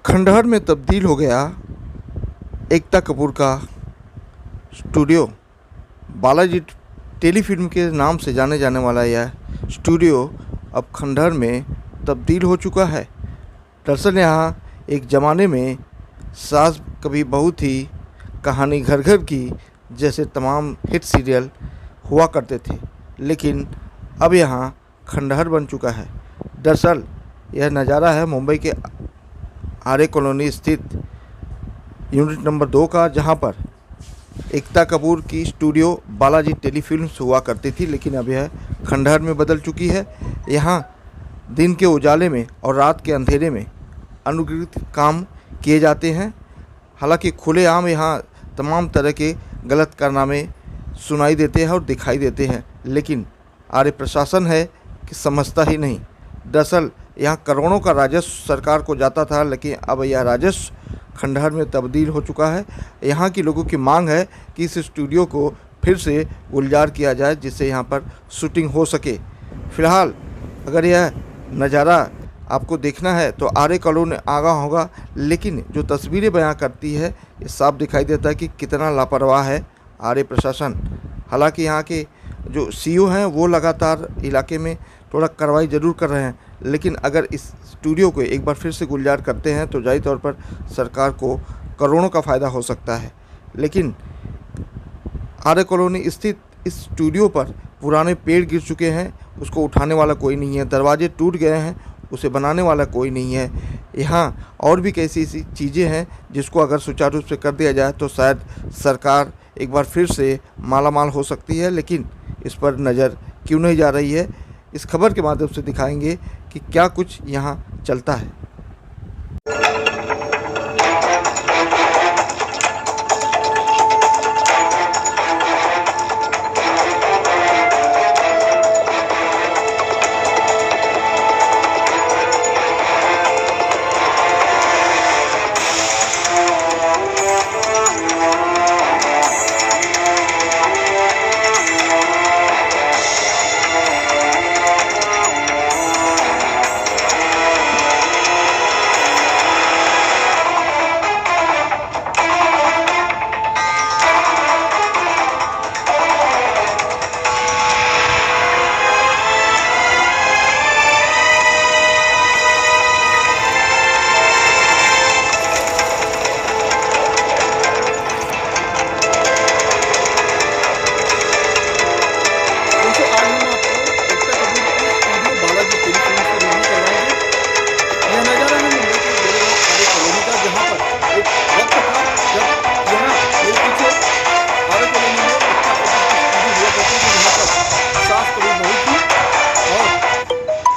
खंडहर में तब्दील हो गया एकता कपूर का स्टूडियो। बालाजी टेलीफिल्म के नाम से जाने जाने वाला यह स्टूडियो अब खंडहर में तब्दील हो चुका है। दरअसल यहाँ एक ज़माने में सास कभी बहू थी, कहानी घर घर की जैसे तमाम हिट सीरियल हुआ करते थे, लेकिन अब यहाँ खंडहर बन चुका है। दरअसल यह नज़ारा है मुंबई के आर्य कॉलोनी स्थित यूनिट नंबर 2 का, जहां पर एकता कपूर की स्टूडियो बालाजी टेलीफिल्म्स हुआ करती थी, लेकिन अब यह खंडहर में बदल चुकी है। यहां दिन के उजाले में और रात के अंधेरे में अनुग्रहित काम किए जाते हैं। हालांकि खुलेआम यहां तमाम तरह के गलत कारनामे सुनाई देते हैं और दिखाई देते हैं, लेकिन आर्य प्रशासन है कि समझता ही नहीं। दरअसल यहाँ करोड़ों का राजस्व सरकार को जाता था, लेकिन अब यह राजस्व खंडहर में तब्दील हो चुका है। यहाँ की लोगों की मांग है कि इस स्टूडियो को फिर से गुलजार किया जाए, जिससे यहाँ पर शूटिंग हो सके। फ़िलहाल अगर यह नज़ारा आपको देखना है तो आर्य कॉलोनी आगा होगा, लेकिन जो तस्वीरें बयां करती है ये साफ दिखाई देता है कि कितना लापरवाह है आर्य प्रशासन। हालांकि यहाँ के जो सीईओ हैं वो लगातार इलाके में थोड़ा कार्रवाई ज़रूर कर रहे हैं, लेकिन अगर इस स्टूडियो को एक बार फिर से गुलजार करते हैं तो जाहिर तौर पर सरकार को करोड़ों का फ़ायदा हो सकता है। लेकिन आर्य कॉलोनी स्थित इस स्टूडियो पर पुराने पेड़ गिर चुके हैं, उसको उठाने वाला कोई नहीं है। दरवाजे टूट गए हैं, उसे बनाने वाला कोई नहीं है। यहाँ और भी कैसी ऐसी चीज़ें हैं जिसको अगर सुचारू रूप से कर दिया जाए तो शायद सरकार एक बार फिर से मालामाल हो सकती है, लेकिन इस पर नज़र क्यों नहीं जा रही है। इस खबर के माध्यम से दिखाएंगे कि क्या कुछ यहाँ चलता है।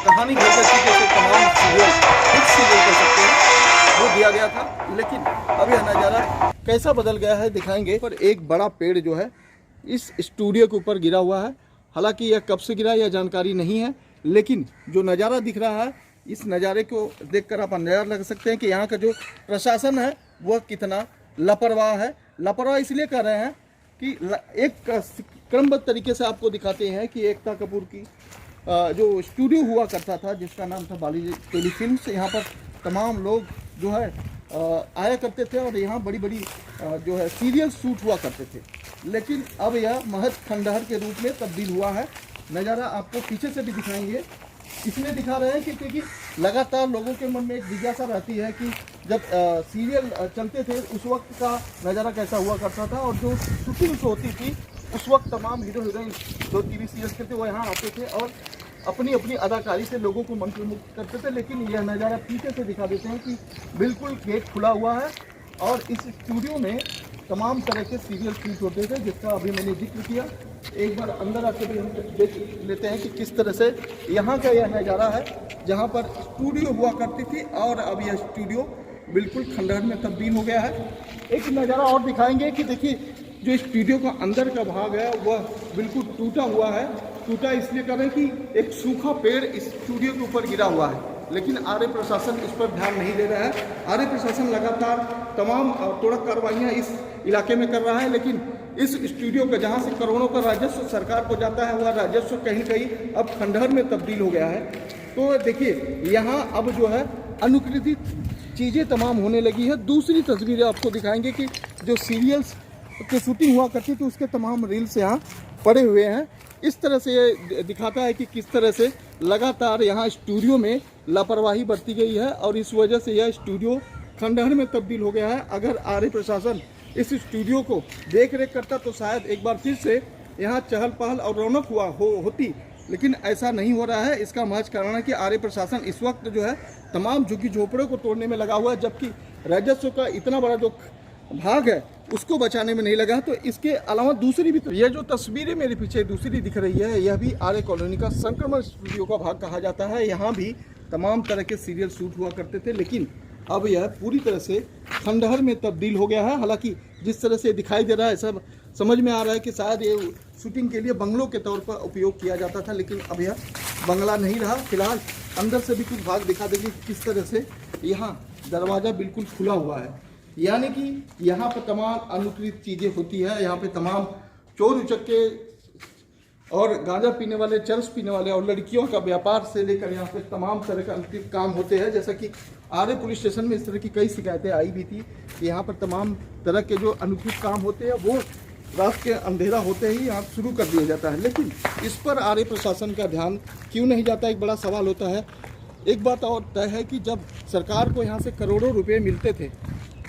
कहानी घर जैसी जैसे तमाम सीरियल हिट सीरियल कह सकते हैं वो दिया गया था, लेकिन अब यह नज़ारा कैसा बदल गया है दिखाएंगे। पर एक बड़ा पेड़ जो है इस स्टूडियो के ऊपर गिरा हुआ है। हालांकि यह कब से गिरा यह जानकारी नहीं है, लेकिन जो नज़ारा दिख रहा है इस नज़ारे को देखकर आप अंदाजा लगा सकते हैं कि यहाँ का जो प्रशासन है वह कितना लापरवाह है। लापरवाह इसलिए कर रहे हैं कि एक क्रमबद्ध तरीके से आपको दिखाते हैं कि एकता कपूर की जो स्टूडियो हुआ करता था जिसका नाम था बालाजी टेलीफिल्म्स, यहाँ पर तमाम लोग जो है आया करते थे और यहाँ बड़ी बड़ी जो है सीरियल शूट हुआ करते थे। लेकिन अब यह महज खंडहर के रूप में तब्दील हुआ है। नज़ारा आपको पीछे से भी दिखाएंगे। इसलिए दिखा रहे हैं कि क्योंकि लगातार लोगों के मन में एक जिज्ञासा रहती है कि जब सीरियल चलते थे उस वक्त का नज़ारा कैसा हुआ करता था, और जो शूटिंग होती थी उस वक्त तमाम हीरो हीरोइन जो टीवी सीरियल्स के थे वो यहाँ आते थे और अपनी अपनी अदाकारी से लोगों को मंत्रमुग्ध करते थे। लेकिन यह नज़ारा पीछे से दिखा देते हैं कि बिल्कुल गेट खुला हुआ है और इस स्टूडियो में तमाम तरह के सीरियल शूट होते थे जिसका अभी मैंने जिक्र किया। एक बार अंदर आके भी हम देख लेते हैं कि किस तरह से यहाँ का यह नज़ारा है जहाँ पर स्टूडियो हुआ करती थी और अब यह स्टूडियो बिल्कुल खंडहर में तब्दील हो गया है। एक नज़ारा और दिखाएंगे कि देखिए जो स्टूडियो का अंदर का भाग है वह बिल्कुल टूटा हुआ है। टूटा इसलिए कर रहे हैं कि एक सूखा पेड़ इस स्टूडियो के ऊपर गिरा हुआ है, लेकिन आर्य प्रशासन इस पर ध्यान नहीं दे रहा है। आर्य प्रशासन लगातार तमाम त्वरित कार्रवाइयाँ इस इलाके में कर रहा है, लेकिन इस स्टूडियो का, जहां से करोड़ों का राजस्व सरकार को जाता है, वह राजस्व कहीं कहीं अब खंडहर में तब्दील हो गया है। तो देखिए यहाँ अब जो है अनुकृतित चीज़ें तमाम होने लगी है। दूसरी तस्वीरें आपको दिखाएंगे कि जो सीरियल्स की शूटिंग हुआ करती थी उसके तमाम रील्स यहाँ पड़े हुए हैं। इस तरह से ये दिखाता है कि किस तरह से लगातार यहाँ स्टूडियो में लापरवाही बरती गई है और इस वजह से यह स्टूडियो खंडहर में तब्दील हो गया है। अगर आरए प्रशासन इस स्टूडियो को देख रेख करता तो शायद एक बार फिर से यहाँ चहल पहल और रौनक होती, लेकिन ऐसा नहीं हो रहा है। इसका महज कारण है कि आरए प्रशासन इस वक्त जो है तमाम झुग्गी झोपड़ों को तोड़ने में लगा हुआ है, जबकि राजस्व का इतना बड़ा जो भाग है उसको बचाने में नहीं लगा। तो इसके अलावा दूसरी भी, ये जो तस्वीरें मेरे पीछे दूसरी दिख रही है, यह भी आरए कॉलोनी का संक्रमण स्टूडियो का भाग कहा जाता है। यहाँ भी तमाम तरह के सीरियल शूट हुआ करते थे, लेकिन अब यह पूरी तरह से खंडहर में तब्दील हो गया है। हालांकि जिस तरह से दिखाई दे रहा है, सब समझ में आ रहा है कि शायद ये शूटिंग के लिए बंगलों के तौर पर उपयोग किया जाता था, लेकिन अब यह बंगला नहीं रहा। फिलहाल अंदर से भी कुछ भाग दिखा देंगे किस तरह से यहाँ दरवाज़ा बिल्कुल खुला हुआ है, यानी कि यहाँ पर तमाम अनुकृत चीज़ें होती है। यहाँ पे तमाम चोर उचक्के और गांजा पीने वाले, चरस पीने वाले और लड़कियों का व्यापार से लेकर यहाँ पे तमाम तरह का अनुचित काम होते हैं। जैसा कि आरए पुलिस स्टेशन में इस तरह की कई शिकायतें आई भी थी कि यहाँ पर तमाम तरह के जो अनुचित काम होते हैं वो रात के अंधेरा होते ही यहाँ शुरू कर दिया जाता है, लेकिन इस पर आरए प्रशासन का ध्यान क्यों नहीं जाता, एक बड़ा सवाल होता है। एक बात और तय है कि जब सरकार को यहाँ से करोड़ों रुपये मिलते थे,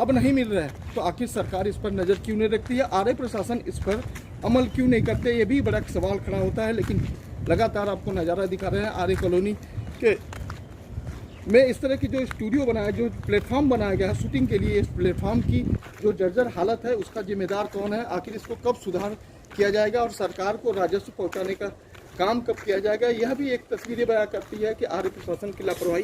अब नहीं मिल रहा है, तो आखिर सरकार इस पर नज़र क्यों नहीं रखती है, आरए प्रशासन इस पर अमल क्यों नहीं करते, ये भी बड़ा सवाल खड़ा होता है। लेकिन लगातार आपको नज़ारा दिखा रहे हैं आरए कॉलोनी के में इस तरह की जो स्टूडियो बनाया, जो प्लेटफॉर्म बनाया गया है शूटिंग के लिए, इस प्लेटफॉर्म की जो जर्जर हालत है उसका जिम्मेदार कौन है, आखिर इसको कब सुधार किया जाएगा और सरकार को राजस्व पहुँचाने का काम कब किया जाएगा, यह भी एक तस्वीरें बयां करती है कि आरए प्रशासन की लापरवाही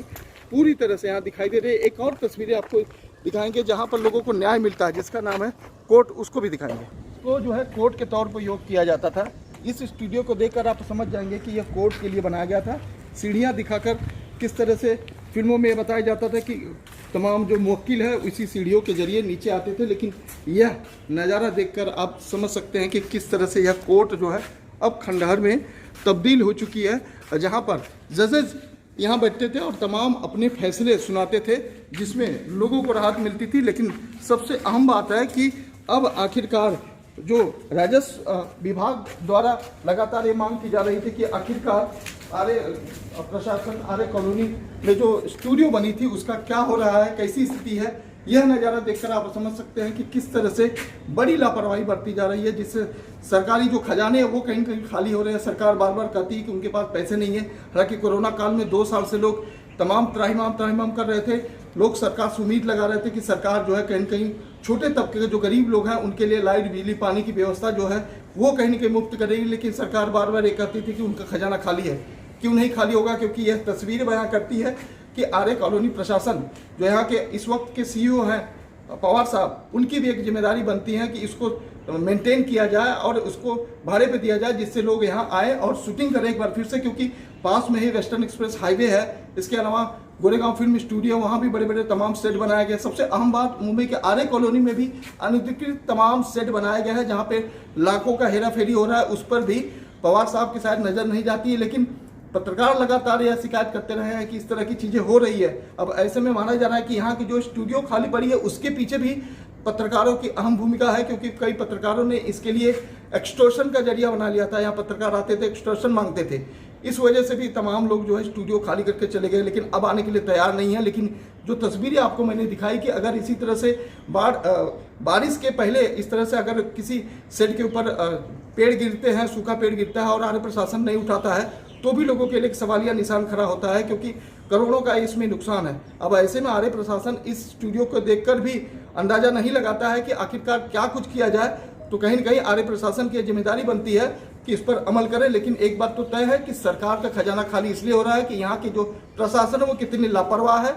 पूरी तरह से यहाँ दिखाई दे रही है। एक और तस्वीरें आपको दिखाएंगे जहाँ पर लोगों को न्याय मिलता है, जिसका नाम है कोर्ट, उसको भी दिखाएंगे। तो जो है कोर्ट के तौर पर योग किया जाता था। इस स्टूडियो को देखकर आप समझ जाएंगे कि यह कोर्ट के लिए बनाया गया था। सीढ़ियाँ दिखाकर किस तरह से फिल्मों में बताया जाता था कि तमाम जो मुवक्किल है उसी सीढ़ियों के जरिए नीचे आते थे, लेकिन यह नज़ारा देखकर आप समझ सकते हैं कि किस तरह से यह कोर्ट जो है अब खंडहर में तब्दील हो चुकी है, जहाँ पर जजेस यहाँ बैठते थे और तमाम अपने फैसले सुनाते थे, जिसमें लोगों को राहत मिलती थी। लेकिन सबसे अहम बात है कि अब आखिरकार जो राजस्व विभाग द्वारा लगातार ये मांग की जा रही थी कि आखिरकार आरए प्रशासन, आरए कॉलोनी में जो स्टूडियो बनी थी उसका क्या हो रहा है, कैसी स्थिति है, यह नज़ारा देखकर आप समझ सकते हैं कि किस तरह से बड़ी लापरवाही बरती जा रही है, जिससे सरकारी जो खजाने हैं वो कहीं कहीं खाली हो रहे हैं। सरकार बार बार कहती है कि उनके पास पैसे नहीं है। हालांकि कोरोना काल में 2 साल से लोग तमाम त्राहिमाम कर रहे थे, लोग सरकार से उम्मीद लगा रहे थे कि सरकार जो है कहीं कहीं छोटे तबके के जो गरीब लोग हैं उनके लिए लाइट, बिजली, पानी की व्यवस्था जो है वो कहीं न कहीं मुफ्त करेगी। लेकिन सरकार बार बार ये कहती थी कि उनका खजाना खाली है। क्यों नहीं खाली होगा? क्योंकि यह तस्वीर बयां करती है कि आरए कॉलोनी प्रशासन जो यहाँ के इस वक्त के सीईओ हैं पवार साहब, उनकी भी एक जिम्मेदारी बनती है कि इसको मेंटेन किया जाए और उसको भाड़े पे दिया जाए, जिससे लोग यहाँ आए और शूटिंग करें एक बार फिर से, क्योंकि पास में ही वेस्टर्न एक्सप्रेस हाईवे है। इसके अलावा गोरेगांव फिल्म स्टूडियो, वहाँ भी बड़े बड़े तमाम सेट बनाए गए। सबसे अहम बात, मुंबई के आरए कॉलोनी में भी अनधिकृत तमाम सेट बनाए गए हैं, जहाँ पे लाखों का हेरा फेरी हो रहा है। उस पर भी पवार साहब की शायद नज़र नहीं जाती है, लेकिन पत्रकार लगातार यह शिकायत करते रहे हैं कि इस तरह की चीज़ें हो रही है। अब ऐसे में माना जा रहा है कि यहाँ की जो स्टूडियो खाली पड़ी है उसके पीछे भी पत्रकारों की अहम भूमिका है, क्योंकि कई पत्रकारों ने इसके लिए एक्सटॉर्शन का जरिया बना लिया था। यहाँ पत्रकार आते थे, एक्सटॉर्शन मांगते थे। इस वजह से भी तमाम लोग जो है स्टूडियो खाली करके चले गए, लेकिन अब आने के लिए तैयार नहीं है। लेकिन जो तस्वीरें आपको मैंने दिखाई कि अगर इसी तरह से बारिश के पहले इस तरह से अगर किसी सेट के ऊपर पेड़ गिरते हैं, सूखा पेड़ गिरता है और आरए प्रशासन नहीं उठाता है, तो भी लोगों के लिए एक सवालिया निशान खड़ा होता है, क्योंकि करोड़ों का इसमें नुकसान है। अब ऐसे में आरए प्रशासन इस स्टूडियो को देखकर भी अंदाजा नहीं लगाता है कि आखिरकार क्या कुछ किया जाए। तो कहीं न कहीं आरए प्रशासन की जिम्मेदारी बनती है कि इस पर अमल करें। लेकिन एक बात तो तय है कि सरकार का खजाना खाली इसलिए हो रहा है कि यहाँ की जो प्रशासन है वो कितनी लापरवाह है